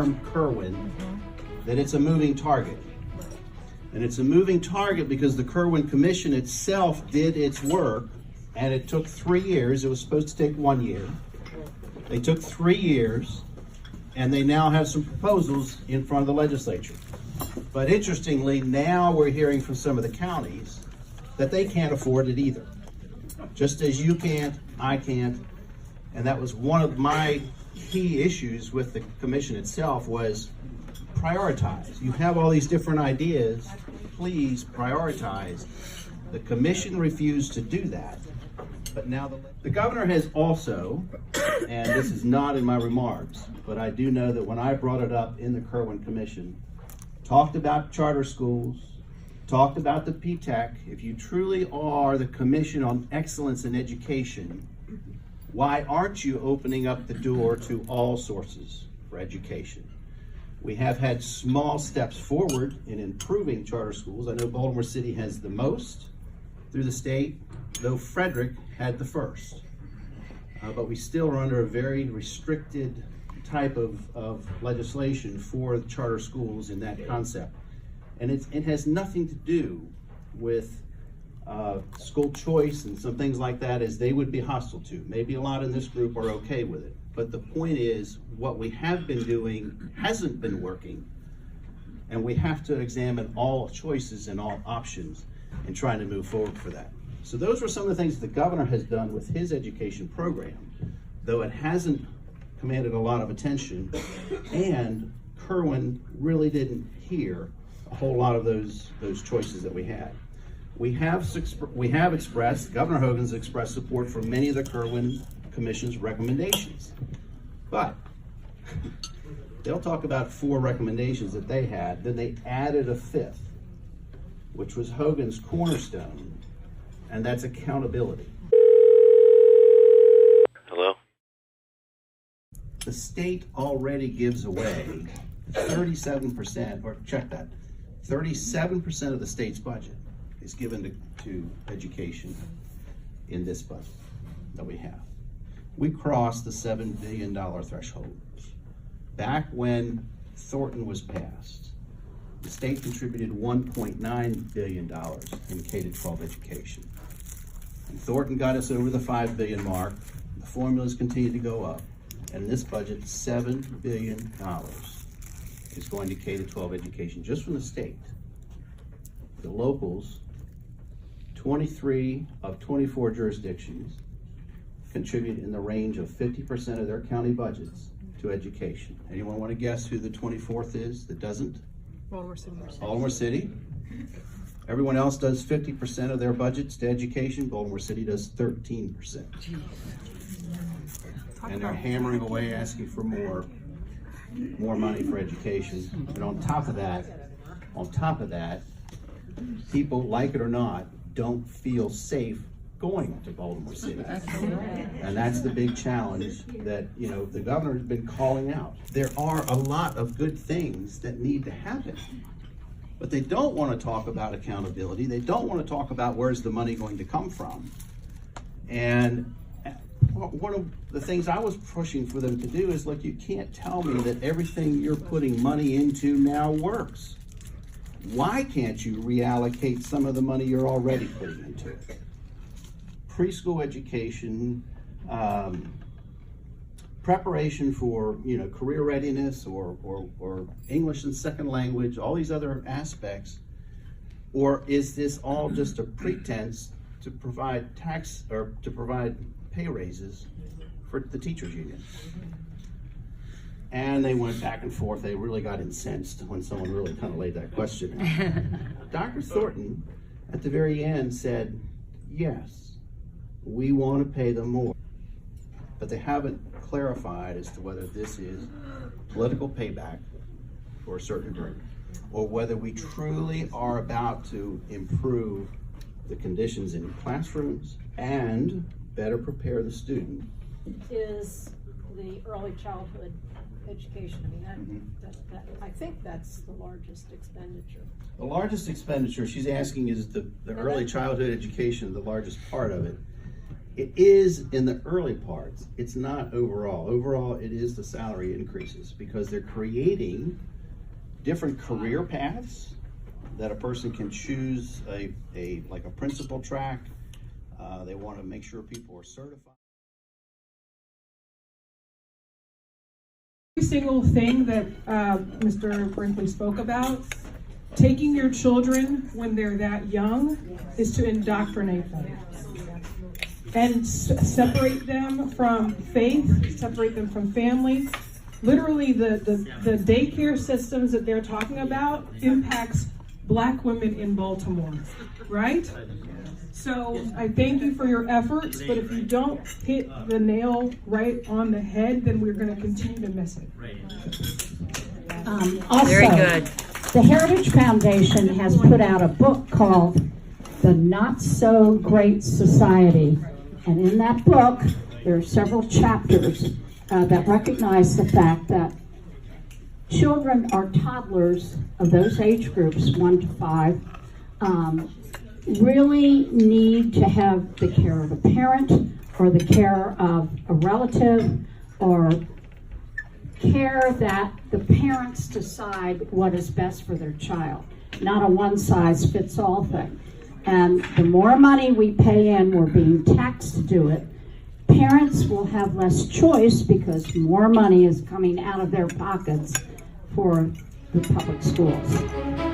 term Kirwan that it's a moving target. And it's a moving target because the Kirwan Commission itself did its work, and it took 3 years. It was supposed to take 1 year. They took 3 years, and they now have some proposals in front of the legislature. But interestingly, now we're hearing from some of the counties that they can't afford it either. Just as you can't, I can't. And that was one of my key issues with the commission itself, was prioritize. You have all these different ideas, please prioritize. The commission refused to do that. But now the governor has also, and this is not in my remarks, but I do know that when I brought it up in the Kirwan Commission, talked about charter schools, talked about the PTEC. If you truly are the Commission on Excellence in Education, why aren't you opening up the door to all sources for education? We have had small steps forward in improving charter schools. I know Baltimore City has the most through the state, though Frederick had the first. But we still are under a very restricted type of legislation for charter schools in that concept. And it has nothing to do with school choice and some things like that, as they would be hostile to. Maybe a lot in this group are okay with it. But the point is, what we have been doing hasn't been working. And we have to examine all choices and all options in trying to move forward for that. So those were some of the things the governor has done with his education program, though it hasn't commanded a lot of attention, and Kirwan really didn't hear a whole lot of those choices that we had. We have expressed, Governor Hogan's expressed support for many of the Kirwan Commission's recommendations, but they'll talk about 4 recommendations that they had, then they added a 5th, which was Hogan's cornerstone, and that's accountability. Hello? The state already gives away 37%, or check that, 37% of the state's budget is given to education in this budget that we have. We crossed the $7 billion threshold. Back when Thornton was passed, the state contributed $1.9 billion in K-12 education. And Thornton got us over the $5 billion mark. The formulas continue to go up. And in this budget, $7 billion is going to K-12 education, just from the state. The locals, 23 of 24 jurisdictions, contribute in the range of 50% of their county budgets to education. Anyone want to guess who the 24th is that doesn't? Baltimore City. Baltimore City. Everyone else does 50% of their budgets to education. Baltimore City does 13%. And they're hammering away, asking for more money for education. And on top of that, people, like it or not, don't feel safe going to Baltimore City. And that's the big challenge that, the governor has been calling out. There are a lot of good things that need to happen, but they don't want to talk about accountability. They don't want to talk about where's the money going to come from. And one of the things I was pushing for them to do is, look, you can't tell me that everything you're putting money into now works. Why can't you reallocate some of the money you're already putting into it? Preschool education, preparation for career readiness or English and second language, all these other aspects, or is this all just a pretense to provide pay raises for the teachers union? And they went back and forth. They really got incensed when someone really kind of laid that question out. Dr. Thornton, at the very end, said, yes, we want to pay them more. But they haven't clarified as to whether this is political payback for a certain group, or whether we truly are about to improve the conditions in classrooms and better prepare the student. Is the early childhood education. I mean, I think that's the largest expenditure. The largest expenditure she's asking is the early childhood education, the largest part of it. It is in the early parts. It's not overall. Overall, it is the salary increases because they're creating different career paths that a person can choose like a principal track. They want to make sure people are certified. Every single thing that Mr. Brinkley spoke about, taking your children when they're that young is to indoctrinate them and separate them from faith, separate them from family. Literally, the daycare systems that they're talking about impacts Black women in Baltimore, right? So I thank you for your efforts, but if you don't hit the nail right on the head, then we're going to continue to miss it. Also, Very good. the Heritage Foundation has put out a book called The Not So Great Society. And in that book, there are several chapters that recognize the fact that children or toddlers of those age groups, 1 to 5, really need to have the care of a parent or the care of a relative or care that the parents decide what is best for their child, not a one-size-fits-all thing. And the more money we pay in, we're being taxed to do it, parents will have less choice because more money is coming out of their pockets for the public schools.